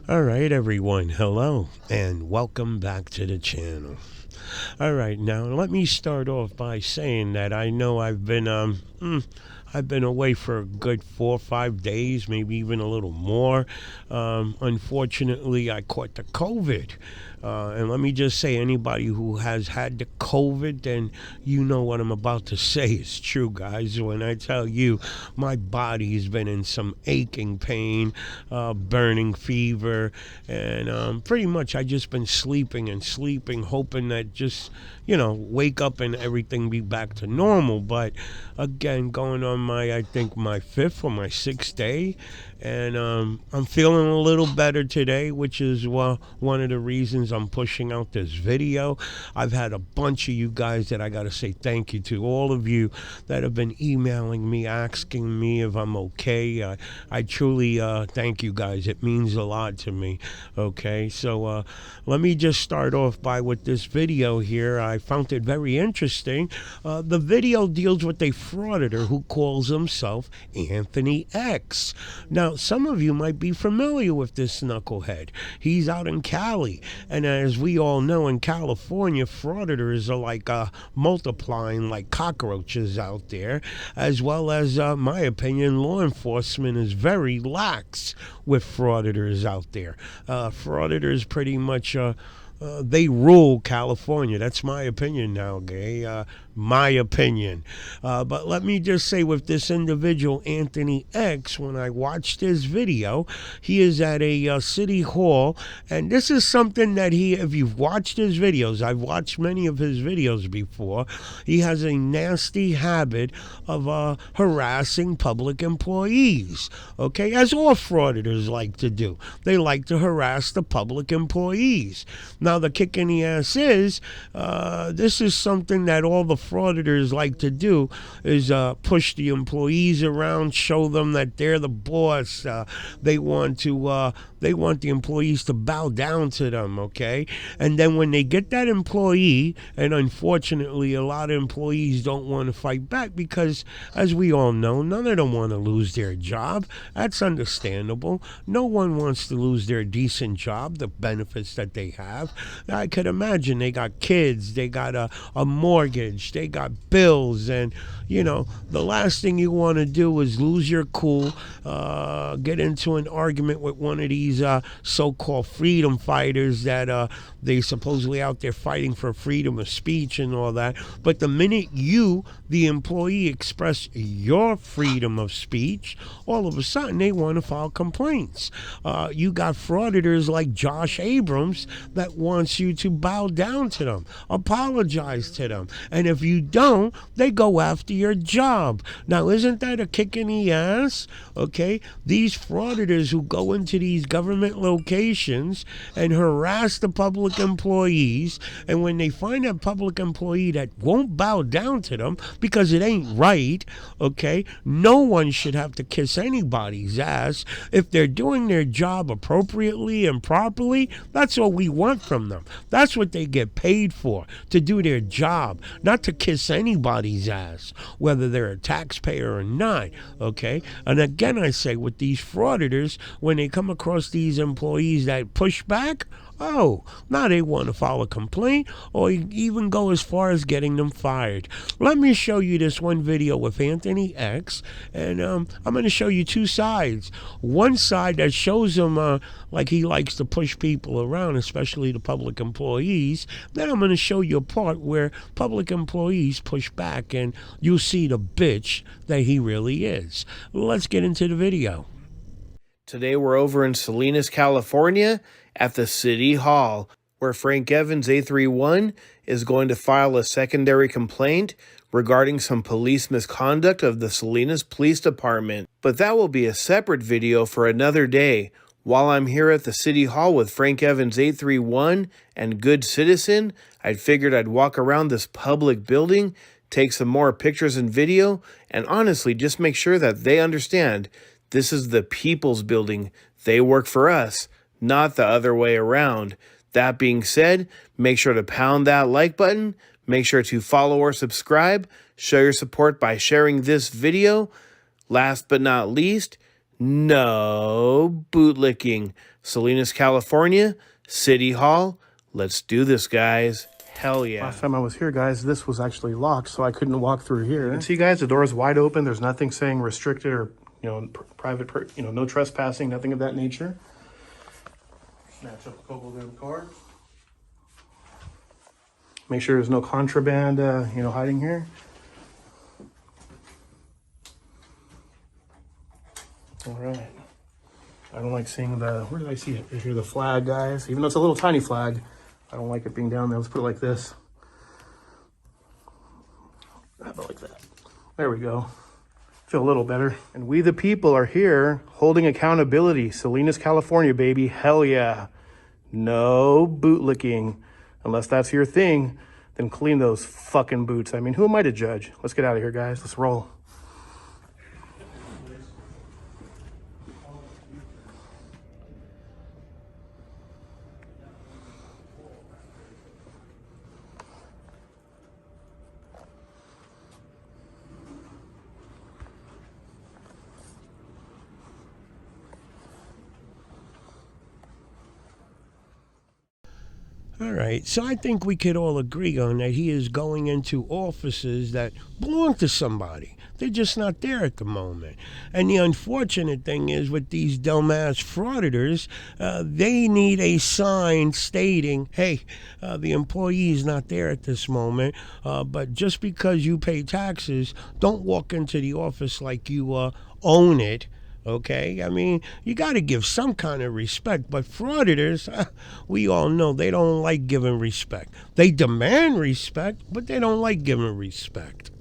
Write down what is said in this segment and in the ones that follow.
All right, everyone. Hello, and welcome back to the channel. All right, now let me start off by saying that I know I've been away for a good 4 or 5 days, maybe even a little more. Unfortunately, I caught the COVID. And let me just say, anybody who has had the COVID, then you know what I'm about to say is true, guys. When I tell you my body's been in some aching pain, burning fever, and pretty much I just been sleeping and sleeping, hoping that just, wake up and everything be back to normal. But again, going on I think my fifth or my sixth day, and I'm feeling a little better today, which is one of the reasons I'm pushing out this video. I've had a bunch of you guys that I got to say thank you to. All of you that have been emailing me, asking me if I'm okay. I truly thank you guys. It means a lot to me. Okay, so let me just start off with this video here. I found it very interesting. The video deals with a frauditor who calls himself Anthony X. Now, some of you might be familiar with this knucklehead. He's out in Cali, and as we all know, in California, frauditors are like multiplying like cockroaches out there, as well as, my opinion, law enforcement is very lax with frauditors out there. Frauditors pretty much they rule California. That's my opinion now, okay? My opinion. But let me just say, with this individual, Anthony X, when I watched his video, he is at a city hall, and this is something that if you've watched his videos, I've watched many of his videos before, he has a nasty habit of harassing public employees, okay? As all frauditors like to do. They like to harass the public employees. Now, the kick in the ass is, this is something that all the frauditors like to do, is push the employees around, show them that they're the boss. They want the employees to bow down to them, okay? And then when they get that employee, and unfortunately a lot of employees don't want to fight back because, as we all know, none of them want to lose their job. That's understandable. No one wants to lose their decent job, the benefits that they have. I could imagine they got kids, they got a mortgage, they got bills, and the last thing you want to do is lose your cool, get into an argument with one of these so-called freedom fighters that they supposedly out there fighting for freedom of speech and all that. But the minute you, the employee, express your freedom of speech, all of a sudden they want to file complaints. You got frauditors like Josh Abrams that wants you to bow down to them, apologize to them, and if you don't, they go after your job. Now, isn't that a kick in the ass? Okay, these frauditors who go into these government locations and harass the public employees, and when they find a public employee that won't bow down to them because it ain't right, okay, no one should have to kiss anybody's ass. If they're doing their job appropriately and properly, that's what we want from them. That's what they get paid for, to do their job, not to kiss anybody's ass, whether they're a taxpayer or not, okay? And again, I say, with these frauditors, when they come across these employees that push back, now they want to file a complaint or even go as far as getting them fired. Let me show you this one video with Anthony X, and I'm going to show you two sides. One side that shows him like he likes to push people around, especially the public employees. Then I'm going to show you a part where public employees push back, and you'll see the bitch that he really is. Let's get into the video. Today we're over in Salinas, California at the City Hall, where Frank Evans, A31, is going to file a secondary complaint regarding some police misconduct of the Salinas Police Department. But that will be a separate video for another day. While I'm here at the City Hall with Frank Evans, A31, and Good Citizen, I figured I'd walk around this public building, take some more pictures and video, and honestly just make sure that they understand this is the people's building. They work for us, not the other way around. That being said, make sure to pound that like button. Make sure to follow or subscribe. Show your support by sharing this video. Last but not least, no bootlicking. Salinas, California, City Hall. Let's do this, guys. Hell yeah. Last time I was here, guys, this was actually locked, so I couldn't walk through here. You can see, guys, the door is wide open. There's nothing saying restricted or, private, no trespassing, nothing of that nature. Match up a couple of them cards. Make sure there's no contraband, hiding here. All right. I don't like seeing where did I see it? Right here, the flag, guys. Even though it's a little tiny flag, I don't like it being down there. Let's put it like this. How about like that? There we go. Feel a little better. And we the people are here holding accountability. Salinas, California, baby. Hell yeah. No bootlicking. Unless that's your thing, then clean those fucking boots. I mean, who am I to judge? Let's get out of here, guys. Let's roll. All right, so I think we could all agree on that he is going into offices that belong to somebody. They're just not there at the moment. And the unfortunate thing is with these dumbass frauditors, they need a sign stating, hey, the employee is not there at this moment, but just because you pay taxes, don't walk into the office like you own it. Okay, I mean, you got to give some kind of respect, but frauditors, we all know they don't like giving respect. They demand respect, but they don't like giving respect.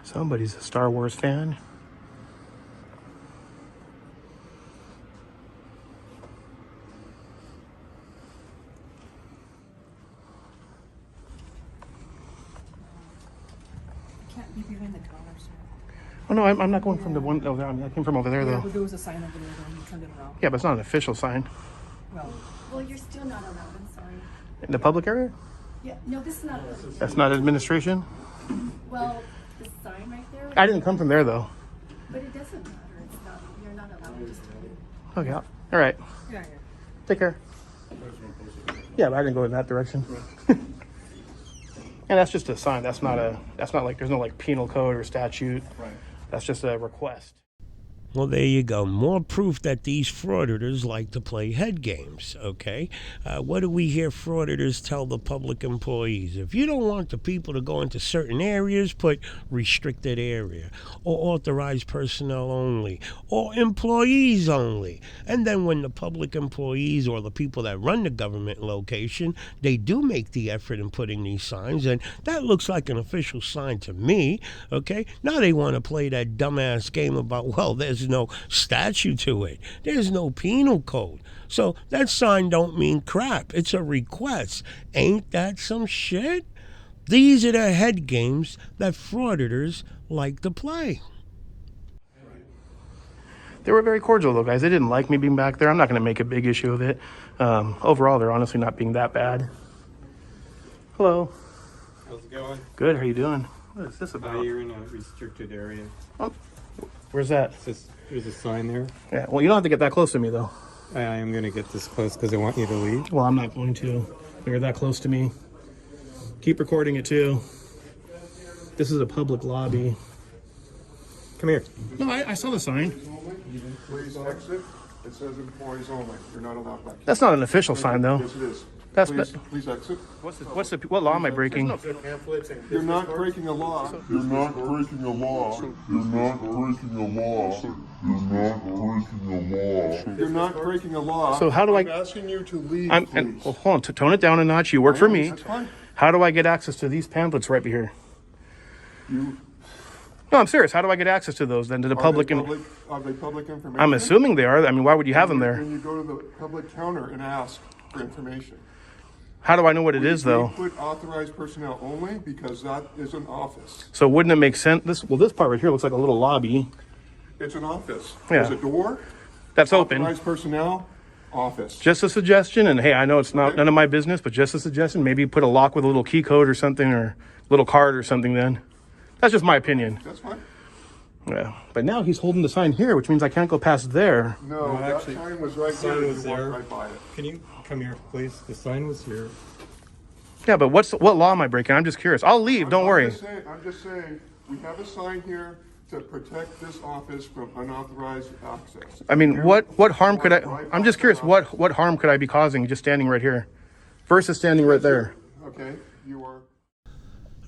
Somebody's a Star Wars fan. Can't be behind the counter, sir. Oh no, I'm not going from the one over there. I came from over there Yeah, though. but there was a sign over there, though. You turned it around. Yeah, but it's not an official sign. Well, You're still not allowed, I'm sorry. In the public area? Yeah, no, this is not, That's not administration? well, the sign right there, I didn't come from there though. but it doesn't matter, it's not, you're not allowed, just Okay, all right. Yeah. Take care. Yeah, but I didn't go in that direction. And that's just a sign. That's not like, there's no like penal code or statute. Right. That's just a request. Well, there you go. More proof that these frauditors like to play head games, okay? What do we hear frauditors tell the public employees? If you don't want the people to go into certain areas, put restricted area, or authorized personnel only, or employees only. And then when the public employees or the people that run the government location, they do make the effort in putting these signs, and that looks like an official sign to me, okay? Now they want to play that dumbass game about, well, there's no statute to it. There's no penal code. So that sign don't mean crap. It's a request. Ain't that some shit? These are the head games that frauditors like to play. They were very cordial though, guys. They didn't like me being back there. I'm not going to make a big issue of it. Overall, they're honestly not being that bad. Hello. How's it going? Good. How you doing? What is this about? You're in a restricted area. Oh, where's that? There's a sign there. Yeah. Well, you don't have to get that close to me though. I am going to get this close because I want you to leave. Well, I'm not going to. You're that close to me. Keep recording it too. This is a public lobby. Come here. No, I saw the sign. Please exit. It says employees only. You're not allowed back. That's not an official sign though. Yes, it is. That's Please exit. what law am I breaking? You're not breaking a law. You're not breaking a law. You're not breaking a law. You're not breaking a law. You're not breaking a law. So how do I'm asking you to leave, please. Well, hold on, tone it down a notch. You work for me. That's fine. How do I get access to these pamphlets right here? No, I'm serious. How do I get access to those then to the public? Are they public information? I'm assuming they are. I mean, why would you have them there? Then you go to the public counter and ask for information. How do I know what it is, though? We put authorized personnel only because that is an office. So wouldn't it make sense? This part right here looks like a little lobby. It's an office. Yeah. There's a door. That's open. Authorized personnel, office. Just a suggestion, and hey, I know it's none of my business, but just a suggestion. Maybe put a lock with a little key code or something, or little card or something. Then, that's just my opinion. That's fine. Yeah, but now he's holding the sign here, which means I can't go past there. No, that actually, sign was right sign here. was You walked there. right by it. Can you come here, please? The sign was here. Yeah, but what law am I breaking? I'm just curious. I'll leave. Don't worry. I'm just saying, we have a sign here to protect this office from unauthorized access. I mean, what harm could I? I'm just curious. What harm could I be causing just standing right here, versus standing right there? Okay, you are.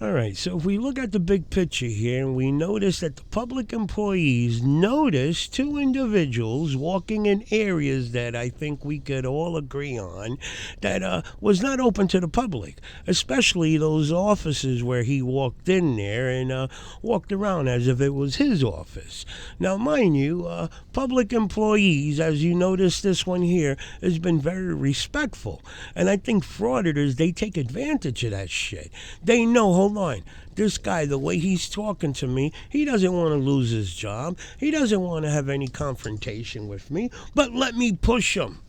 All right, so if we look at the big picture here, and we notice that the public employees noticed two individuals walking in areas that I think we could all agree on that was not open to the public, especially those offices where he walked in there and walked around as if it was his office. Now, mind you, public employees, as you notice this one here, has been very respectful. And I think frauditors, they take advantage of that shit. They know, hold on, this guy, the way he's talking to me, he doesn't want to lose his job. He doesn't want to have any confrontation with me, but let me push him.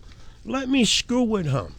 Let me screw with him.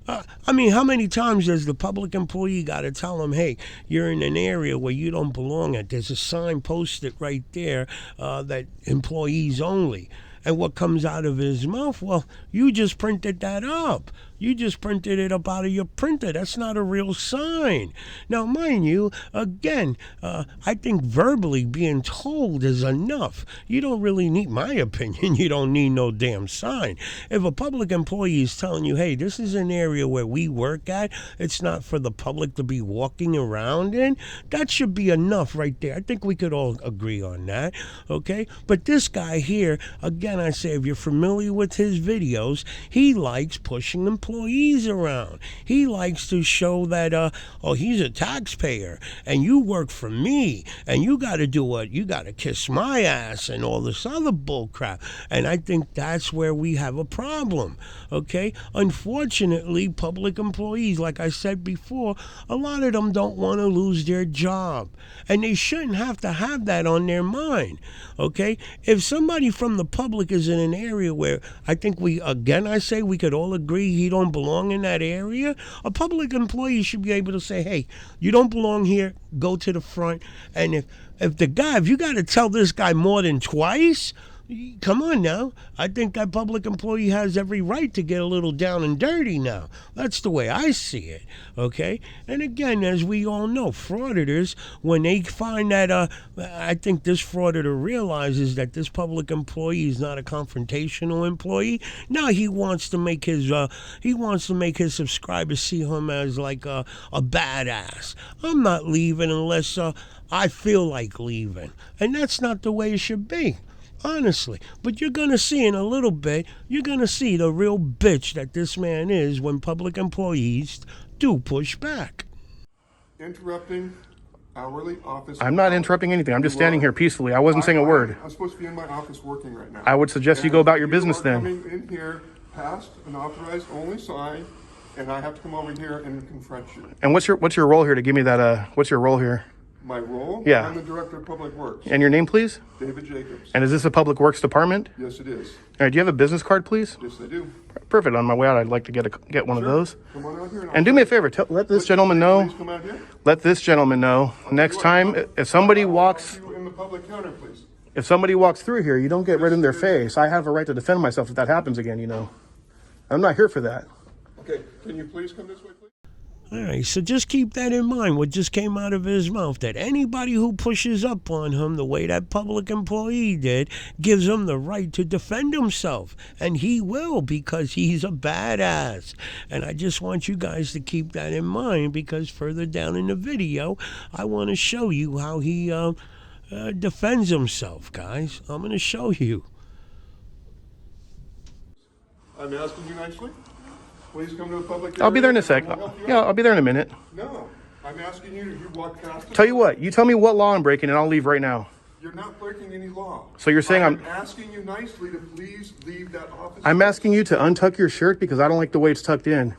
I mean, how many times does the public employee got to tell him, hey, you're in an area where you don't belong at? There's a sign posted right there that employees only. And what comes out of his mouth? Well, you just printed that up. You just printed it up out of your printer. That's not a real sign. Now, mind you, again, I think verbally being told is enough. You don't really need, my opinion, you don't need no damn sign. If a public employee is telling you, hey, this is an area where we work at, it's not for the public to be walking around in, that should be enough right there. I think we could all agree on that, okay? But this guy here, again, I say, if you're familiar with his videos, he likes pushing employees around. He likes to show that, oh, he's a taxpayer, and you work for me, and you got to do what? You got to kiss my ass and all this other bull crap. And I think that's where we have a problem, okay? Unfortunately, public employees, like I said before, a lot of them don't want to lose their job, and they shouldn't have to have that on their mind, okay? If somebody from the public is in an area where I think I say we could all agree he don't belong in that area, a public employee should be able to say, hey, you don't belong here, go to the front. And if you got to tell this guy more than twice, come on now. I think that public employee has every right to get a little down and dirty now. That's the way I see it, okay? And again, as we all know, frauditors, when they find that, I think this frauditor realizes that this public employee is not a confrontational employee. Now he wants to make his subscribers see him as like a badass. I'm not leaving unless I feel like leaving, and that's not the way it should be. Honestly, but you're going to see in a little bit, you're going to see the real bitch that this man is when public employees do push back. Interrupting hourly office. I'm not interrupting anything. I'm just standing here peacefully. I wasn't saying a word. I'm supposed to be in my office working right now. I would suggest you go about your business then. You are coming in here past an authorized only sign, and I have to come over here and confront you. And what's your role here to give me that, what's your role here? My role? Yeah. I'm the Director of Public Works. And your name, please? David Jacobs. And is this a Public Works department? Yes, it is. All right, do you have a business card, please? Yes, I do. Perfect. On my way out, I'd like to get one of those. Come on out here. And do me a favor, let this gentleman know. Please come out here. Let this gentleman know next time if somebody walks You in the public counter, please. if somebody walks through here, you don't get right in their face. I have a right to defend myself if that happens again. You know, I'm not here for that. Okay, can you please come this way, please? All right, so just keep that in mind, what just came out of his mouth, that anybody who pushes up on him the way that public employee did gives him the right to defend himself. And he will, because he's a badass. And I just want you guys to keep that in mind, because further down in the video, I want to show you how he defends himself, guys. I'm going to show you. I'm asking you nicely. Please come to the public. I'll be there in a sec. Yeah, I'll be there in a minute. No, I'm asking you. You walk past. Tell you what, you tell me what law I'm breaking, and I'll leave right now. You're not breaking any law. So you're saying I'm asking you nicely to please leave that office. I'm asking you to untuck your shirt because I don't like the way it's tucked in.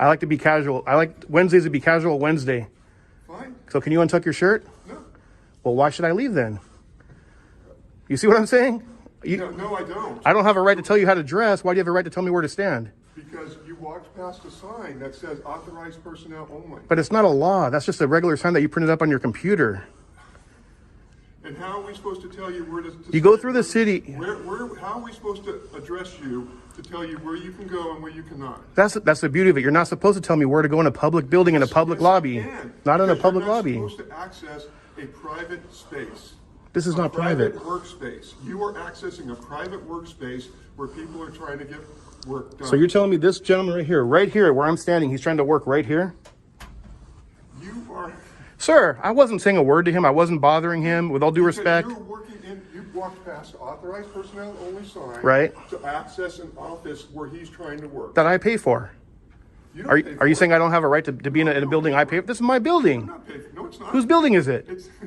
I like to be casual. I like Wednesdays to be casual Wednesday. Fine. So can you untuck your shirt? No. Well, why should I leave then? You see what I'm saying? No, I don't. I don't have a right to tell you how to dress. Why do you have a right to tell me where to stand? Because you walked past a sign that says authorized personnel only. But it's not a law. That's just a regular sign that you printed up on your computer. And how are we supposed to tell you where to You go through the city. How are we supposed to address you to tell you where you can go and where you cannot? That's the beauty of it. You're not supposed to tell me where to go in a public building, in a public lobby. You can, Not in a because public you're not lobby. supposed to access a private space. This is not private. Workspace. You are accessing a private workspace where people are trying to get work done. So you're telling me this gentleman right here, where I'm standing, he's trying to work right here? You are. Sir, I wasn't saying a word to him. I wasn't bothering him, with all due respect. You're working in. You walked past authorized personnel only sign. Right. To access an office where he's trying to work. That I pay for. You don't Are pay you for saying it. I don't have a right to be in a building I pay for? This is my building. I'm not paying for it. No, it's not. Whose building is it?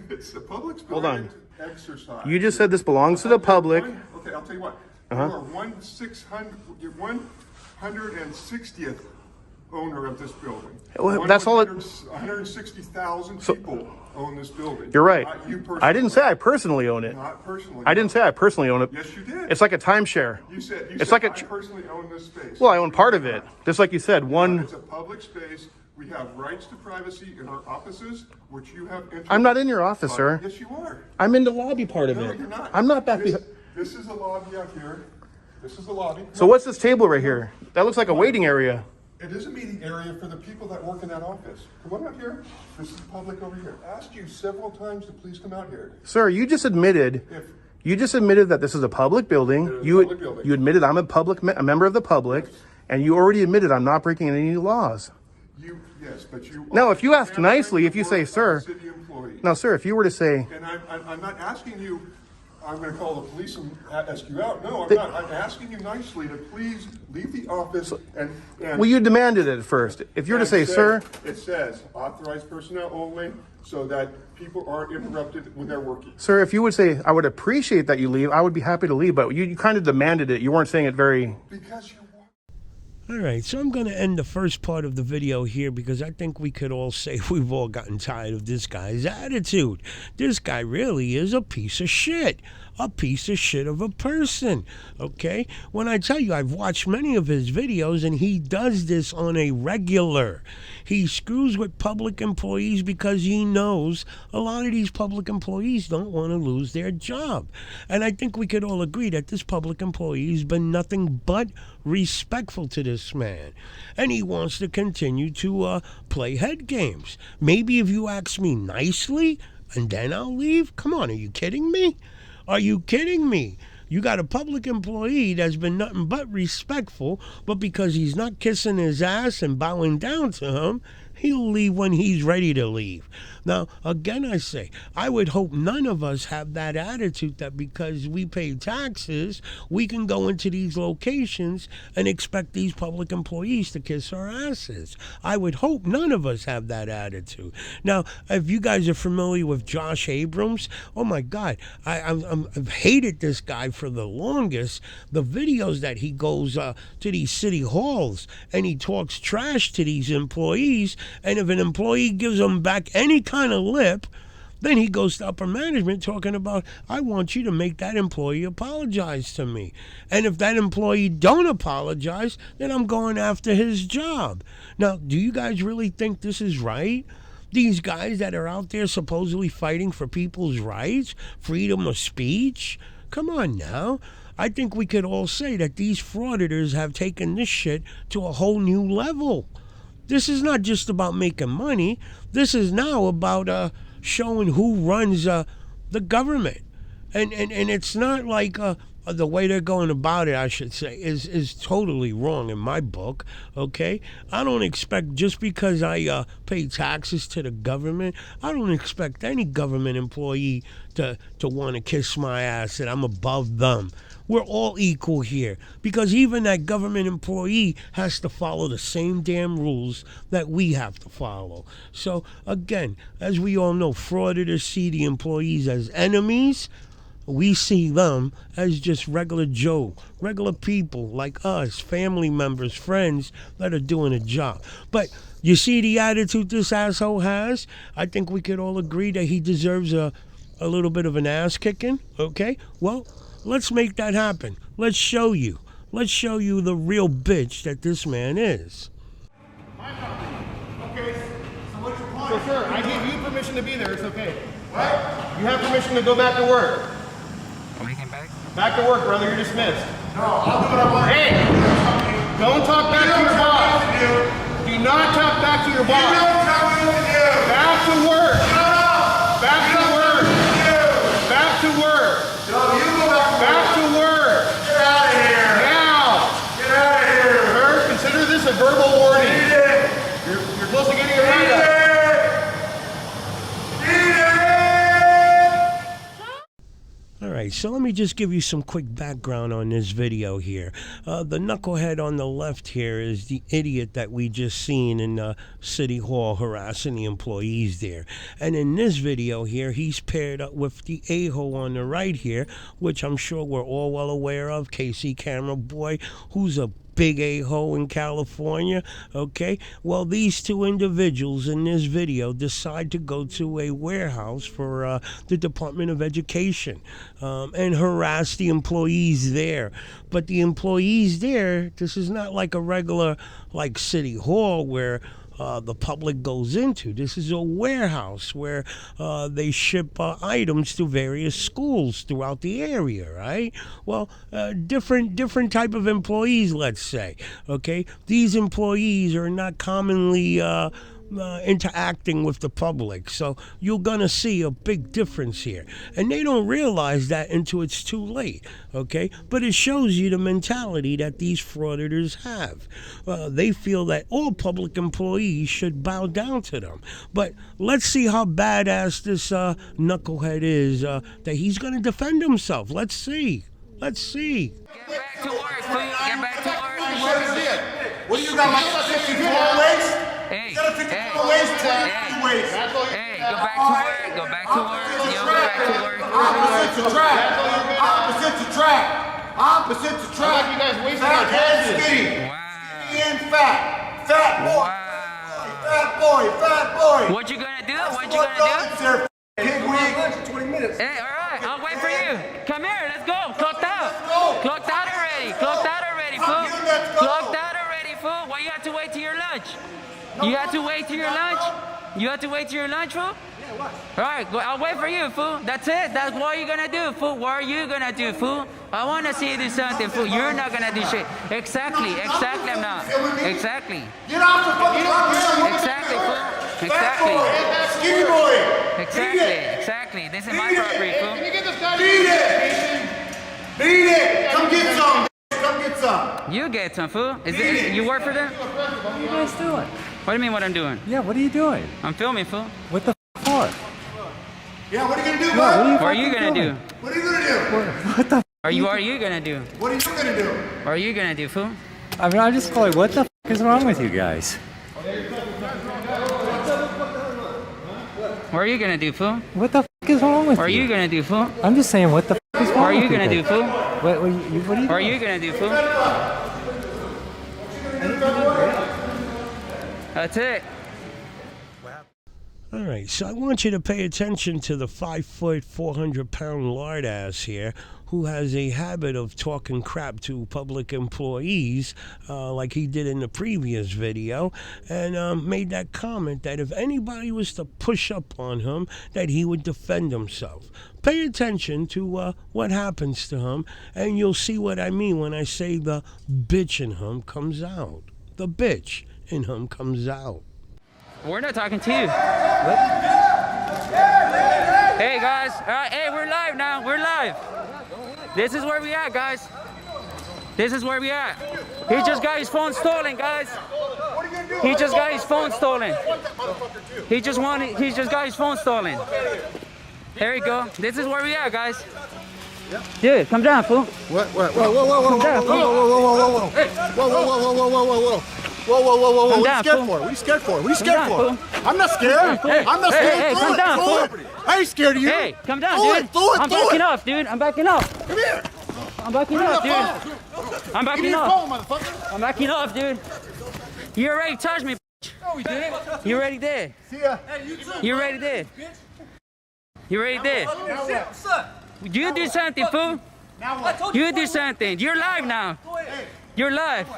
It's the public's Hold on. exercise. You just said this belongs to the public. Okay, I'll tell you what. You are 160th owner of this building. Well, that's all it- 160,000 people own this building. You're right. Not you personally. I didn't say I personally own it. Not personally. I didn't say I personally own it. Yes, you did. It's like a timeshare. You said It's like a. I personally own this space. Well, I own part of it. Just like you said, one. It's a public space. We have rights to privacy in our offices, which you have interest. I'm not in your office, sir. Yes, you are. I'm in the lobby part of No, it. you're not. I'm not back This, behind. this is a lobby out here. This is the lobby. So what's this table right here? That looks like a waiting area. It is a meeting area for the people that work in that office. Come on out here. This is public over here. I asked you several times to please come out here. Sir, you just admitted. If You just admitted that this is a public building. It is a You public building. you admitted I'm a member of the public, and you already admitted I'm not breaking any laws. yes, but you. Now, if you ask are nicely, if you say, a sir, city employee. now, sir, if you were to say, And I'm not asking you. I'm going to call the police and ask you out. No, I'm not. I'm asking you nicely to please leave the office and well, you demanded it at first. If you were to say, sir, it says authorized personnel only, so that people aren't interrupted when they're working. sir, if you would say, I would appreciate that you leave, I would be happy to leave, but you kind of demanded it. You weren't saying it very. Because you. All right, so I'm going to end the first part of the video here because I think we could all say we've all gotten tired of this guy's attitude. This guy really is a piece of shit. A piece of shit of a person, okay? When I tell you I've watched many of his videos and he does this on a regular. He screws with public employees because he knows a lot of these public employees don't want to lose their job. And I think we could all agree that this public employee has been nothing but respectful to this man. And he wants to continue to play head games. Maybe if you ask me nicely and then I'll leave? Come on, are you kidding me? Are you kidding me? You got a public employee that's been nothing but respectful, but because he's not kissing his ass and bowing down to him, he'll leave when he's ready to leave. Now, again, I say, I would hope none of us have that attitude that because we pay taxes, we can go into these locations and expect these public employees to kiss our asses. I would hope none of us have that attitude. Now, if you guys are familiar with Josh Abrams, oh my God, I've hated this guy for the longest. The videos that he goes to these city halls and he talks trash to these employees, and if an employee gives him back any kind of lip, then he goes to upper management talking about, I want you to make that employee apologize to me. And if that employee don't apologize, then I'm going after his job. Now, do you guys really think this is right? These guys that are out there supposedly fighting for people's rights, freedom of speech? Come on now. I think we could all say that these frauditors have taken this shit to a whole new level. This is not just about making money. This is now about showing who runs the government. And it's not like, the way they're going about it, I should say, is totally wrong in my book. Okay, I don't expect, just because I pay taxes to the government, I don't expect any government employee to want to kiss my ass and I'm above them. We're all equal here, because even that government employee has to follow the same damn rules that we have to follow. So again, as we all know, frauditors see the employees as enemies. We see them as just regular Joe, regular people like us, family members, friends that are doing a job. But you see the attitude this asshole has? I think we could all agree that he deserves a little bit of an ass kicking, okay? Well, let's make that happen. Let's show you. Let's show you the real bitch that this man is. Okay, so what's your point? So, sir, I gave you permission to be there. It's okay. What? You have permission to go back to work. Are we getting back? Back to work, brother. You're dismissed. No, I'll do what I want. Hey! Don't talk back to your boss. Do not talk back to your boss. You don't tell me what to do. Back to work. Shut up. Back to work. Back to work. No, you go back. Back to work. Get out of here. Now. Get out of here. Sir, consider this a verbal warning. Beat it. You're close to getting your Beat hand up. it. Beat it. All right, so let me just give you some quick background on this video here. The knucklehead on the left here is the idiot that we just seen in City Hall harassing the employees there. And in this video here, he's paired up with the a-hole on the right here, which I'm sure we're all well aware of, Casey Camera Boy, who's a big a-hole in California. Okay, well, these two individuals in this video decide to go to a warehouse for the Department of Education and harass the employees there. But the employees there, this is not like a regular like City Hall where the public goes into. This is a warehouse where they ship items to various schools throughout the area, right? Well, different type of employees, let's say. Okay, these employees are not commonly interacting with the public, so you're gonna see a big difference here, and they don't realize that until it's too late. Okay, but it shows you the mentality that these frauditors have. They feel that all public employees should bow down to them. But let's see how badass this knucklehead is, that he's gonna defend himself. Let's see. Get back to work, fool. Get back to work. What do you got? My 54 waist? Hey, You got a 54 hey, waist? hey, 22 waist. hey, go back to work. Go back to work. Yo, go back to work. Opposite to track. Opposite to track. Opposite to track. You guys wasting Fat our time and here. skinny. Wow. Skinny and fat. Fat boy. Wow. Fat boy. Fat boy. What you gonna do? What you gonna do? Pig wig. 20 minutes. Hey, all right. I'll wait for you. Come here. Let's go. Clocked out. go. Clocked out already. Clocked out already, fool. Let's go. Clocked out already, fool. Why you have to wait till your lunch? You have to wait till your lunch? You have to wait till your lunch, fool? Yeah, what? All right, I'll wait for you, fool. That's it. That's what you're gonna do, fool. What are you gonna do, fool? I wanna see you do something, fool. You're not gonna do shit. Exactly, I'm not. Exactly. Get off the fucking rock. Exactly, fool. Fat Exactly. boy. Skinny boy. Exactly. This is my property, fool. Can you get this guy? Beat it. Beat it. Come get some. Come get some. You get some, fool. You work for them? What are you guys doing? What do you mean what I'm doing? Yeah, what are you doing? I'm filming, fool. What the for? Yeah, what are you gonna do, Yeah, bud? What are you gonna do? What are you gonna do? What the What are you gonna do? What are you gonna do? What are you gonna do, fool? I mean, I'm just going, what the is wrong with you guys? What are you gonna do, fool? What the is wrong with What are you gonna do, fool? I'm just saying, what the is wrong What are you with gonna do, guys? fool? What are you What are you gonna do, fool? That's it. All right, so I want you to pay attention to the 5 foot, 400-pound lard ass here, who has a habit of talking crap to public employees, like he did in the previous video, and made that comment that if anybody was to push up on him, that he would defend himself. Pay attention to what happens to him, and you'll see what I mean when I say the bitch in him comes out. The bitch in him comes out. We're not talking to you. What? Hey guys, all right, hey, we're live now. We're live. This is where we at, guys. This is where we at. He just got his phone stolen, guys. He just got his phone stolen. He just got his phone stolen. There you go. This is where we at, guys. Dude, come down, fool. What? Whoa, whoa, whoa, whoa, Come down, whoa, whoa, whoa, whoa, whoa, whoa, hey, whoa, whoa, whoa, whoa, whoa, whoa, whoa, whoa. Whoa, whoa, whoa, whoa, Come what are down, you scared fool. for? What are you scared for? What are you scared down, for? fool. I'm not scared. Hey, I'm not scared. hey, Throw come it, down, throw fool. it. I ain't scared of you. Hey, come down, Throw dude. it, throw it, I'm throw backing it. off, dude. I'm backing off. Come here. I'm backing Give me off, the dude. phone. I'm Give backing me your off. phone, motherfucker. I'm backing off, dude. You already touched me. No, we didn't. You already did. See ya. You already did. You already did. You do something, fool. You do something. You're live now. You're live.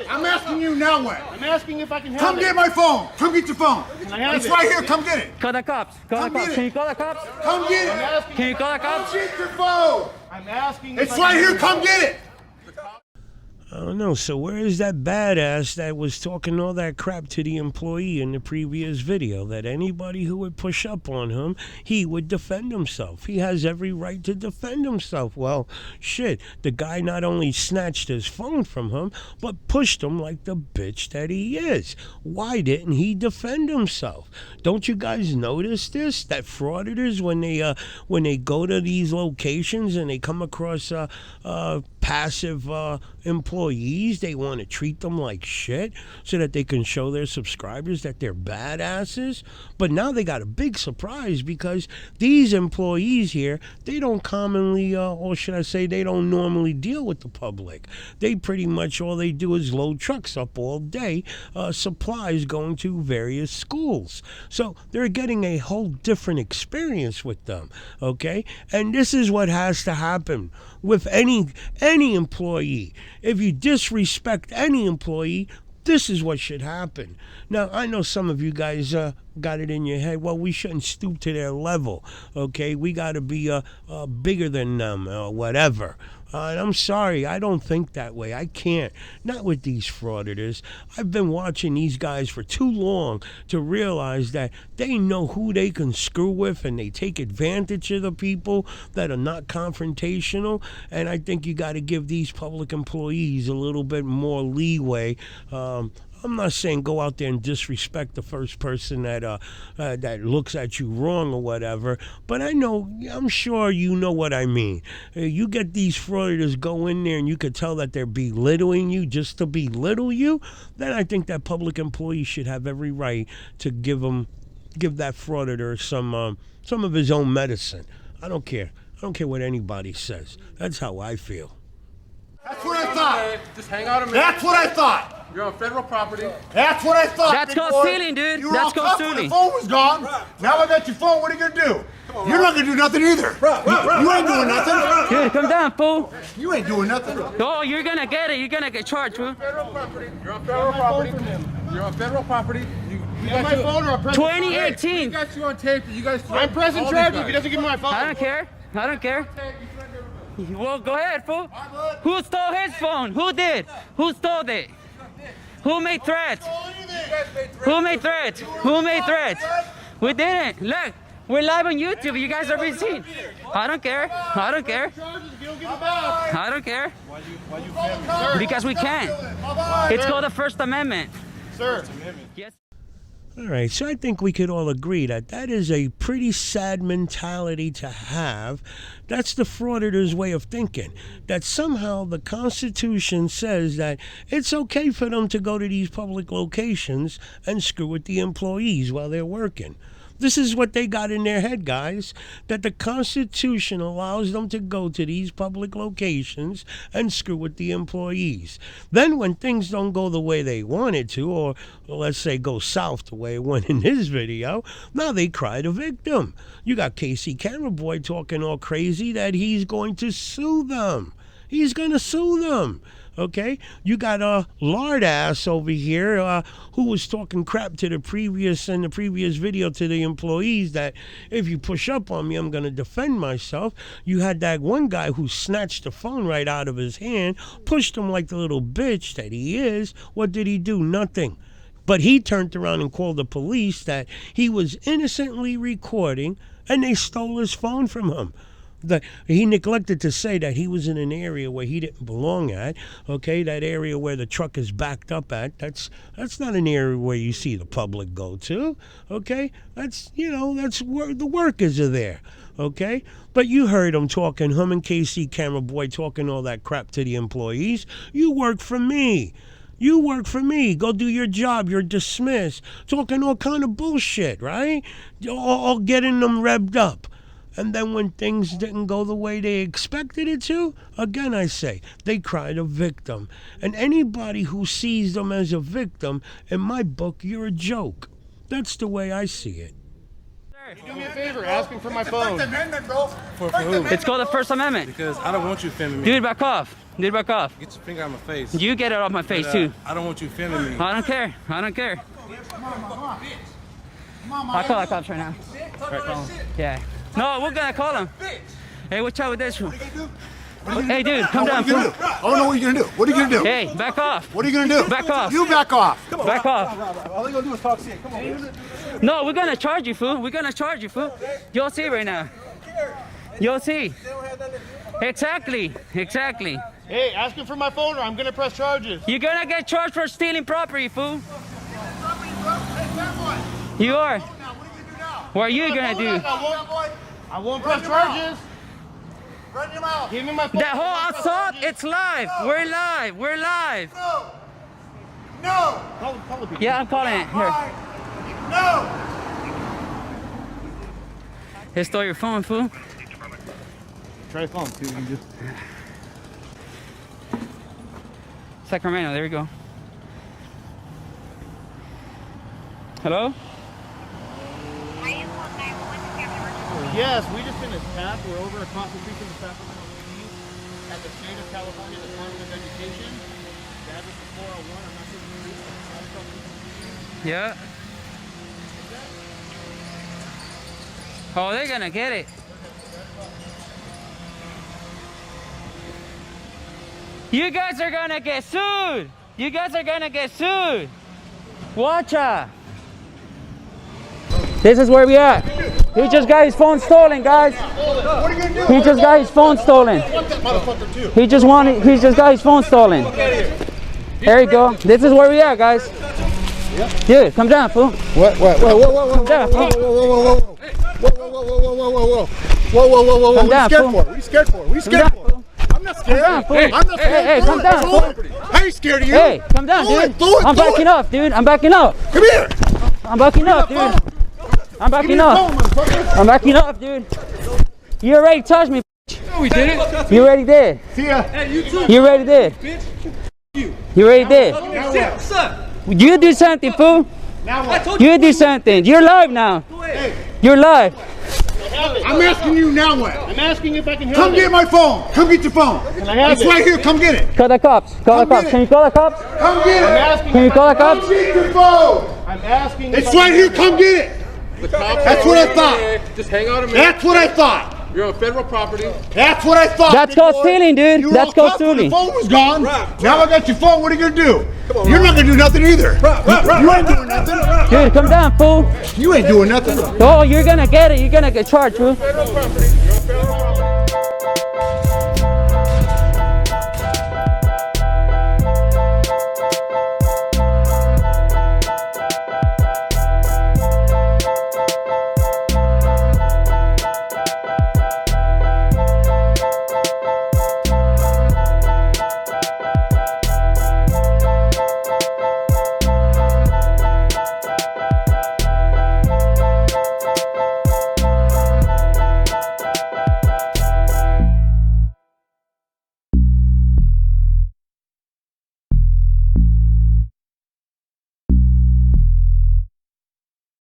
I'm asking you now what? I'm asking if I can have Come it. get my phone. Come get your phone. I have It's it? right here. Come get it. Call the cops. Call the Come get cops. it. Can you call the cops? Come get it. Can you call the Come cops? get your phone. I'm asking if It's I right can here. have Come it. get it. I don't know. So where is that badass that was talking all that crap to the employee in the previous video? That anybody who would push up on him, he would defend himself. He has every right to defend himself. Well, shit. The guy not only snatched his phone from him, but pushed him like the bitch that he is. Why didn't he defend himself? Don't you guys notice this? That frauditors, when they go to these locations and they come across passive employees, they want to treat them like shit so that they can show their subscribers that they're badasses. But now they got a big surprise because these employees here, they don't commonly, or should I say, they don't normally deal with the public. They pretty much, all they do is load trucks up all day, supplies going to various schools. So they're getting a whole different experience with them, okay? And this is what has to happen with any employee. If you disrespect any employee, this is what should happen. Now, I know some of you guys got it in your head, well, we shouldn't stoop to their level, okay? We got to be bigger than them or whatever. And I'm sorry, I don't think that way. I can't. Not with these frauditors. I've been watching these guys for too long to realize that they know who they can screw with, and they take advantage of the people that are not confrontational. And I think you got to give these public employees a little bit more leeway. I'm not saying go out there and disrespect the first person that looks at you wrong or whatever, but I'm sure you know what I mean. You get these frauditors go in there and you could tell that they're belittling you just to belittle you, then I think that public employee should have every right to give that frauditor some of his own medicine. I don't care. I don't care what anybody says. That's how I feel. That's what I thought. Just hang out a minute. That's what I thought. You're on federal property. That's what I thought. That's big called boy. stealing, dude. You were That's all called tough when stealing. the phone was gone. Now I got your phone. What are you gonna do? You're not gonna do nothing either. You ain't doing nothing. Dude, come down, fool. You ain't doing nothing. Oh, you're gonna get it. You're gonna get charged, fool. Federal property. You're on federal property. You're on federal property. We got My you. phone or I'm pressing. 2018. We got you on tape. You guys. I'm pressing all charge these if he guys. doesn't give me my phone. I don't care. I don't care. Well, go ahead, fool. Who stole his phone? Who did? Who stole it? Who made threats? Who made threats? Who made threats? We didn't. Look, we're live on YouTube. You guys are being seen. I don't care. I don't care. I don't care. Because we can. It's called the First Amendment. Sir. Yes. All right, so I think we could all agree that that is a pretty sad mentality to have. That's the frauditor's way of thinking, that somehow the Constitution says that it's okay for them to go to these public locations and screw with the employees while they're working. This is what they got in their head, guys, that the Constitution allows them to go to these public locations and screw with the employees. Then when things don't go the way they wanted to, or let's say go south the way it went in this video, now they cry the victim. You got Casey Camera Boy talking all crazy that he's going to sue them. He's going to sue them. Okay, you got a lard ass over here who was talking crap to the previous video to the employees that if you push up on me, I'm gonna defend myself. You had that one guy who snatched the phone right out of his hand, pushed him like the little bitch that he is. What did he do? Nothing. But he turned around and called the police that he was innocently recording and they stole his phone from him. he neglected to say that he was in an area where he didn't belong at. Okay, that area where the truck is backed up at. That's not an area where you see the public go to. Okay, that's where the workers are there. Okay, but you heard him talking, him and KC Camera Boy talking all that crap to the employees. You work for me. You work for me. Go do your job. You're dismissed. Talking all kind of bullshit, right? All getting them revved up. And then when things didn't go the way they expected it to, again I say, they cried a victim. And anybody who sees them as a victim, in my book, you're a joke. That's the way I see it. Do me a favor, ask him for my phone. For who? It's called the First Amendment. Because I don't want you filming me. Dude, back off. Dude, back off. Get your finger out my face. You get it off my face, too. I don't want you filming me. I don't care. I don't care. I'll call the cops right now. Right, call him. Yeah. No, we're gonna call him. Hey, watch out with this one. Hey, dude, come down, fool. I don't know what you're gonna do. What are you gonna do? Hey, back off. What are you gonna do? Back off. You back off. Back off. All you gonna do is talk shit. Come on. No, we're gonna charge you, fool. We're gonna charge you, fool. You'll see right now. You'll see. Exactly. Exactly. Hey, ask him for my phone or I'm gonna press charges. You're gonna get charged for stealing property, fool. You are. What are you gonna do? I won't press charges. Run your mouth. Give me my phone. That whole assault, it's live. We're live. We're live. No. Call the people. Yeah, I'm calling it. Here. No. They stole your phone, fool. Try to phone. See what you can do. Sacramento, there we go. Hello? Yes, we just finished tap. We're over across the street from the Sacramento Keys at the state of California Department of Education. The address is 401. I'm not sure if you Yeah. Oh, they're gonna get it. You guys are gonna get sued. You guys are gonna get sued. Watch out. This is where we at. He just got his phone stolen, guys. What are you gonna do? He just got his phone stolen. I want that motherfucker too. He just got his phone stolen. There you go. This is where we at, guys. Dude, come down, fool. What? Come down, fool. Whoa. Come down, fool. What are you scared for? What are you scared for? I'm not scared. Come down, fool. I'm not scared. Hey, come down, fool. I ain't scared of you. Hey, come down, dude. I'm backing up, dude. I'm backing up. Come here. I'm backing up, dude. I'm backing up. I'm backing up, dude. You already touched me. No, we didn't. You already did. See ya. You already did. You already did. You do something, fool. You do something. You're live now. You're live. I'm asking you now what? I'm asking if I can help. Come get my phone. Come get your phone. Can I have It's it? right here. Come get it. Call the cops. Call the cops. Can you call the cops? Come get it. Can you call the Come cops? get your phone. I'm asking. It's right here. Come get it. That's what I thought. Just hang on a minute. That's what I thought. You're on federal property. That's what I thought. That's big called boy. stealing, dude. You were That's all called tough when stealing. The phone was gone. Now I got your phone. What are you gonna do? You're not gonna do nothing either. You ain't doing nothing. Dude, come down, fool. You ain't doing nothing. Oh, you're gonna get it. You're gonna get charged, fool. Federal property.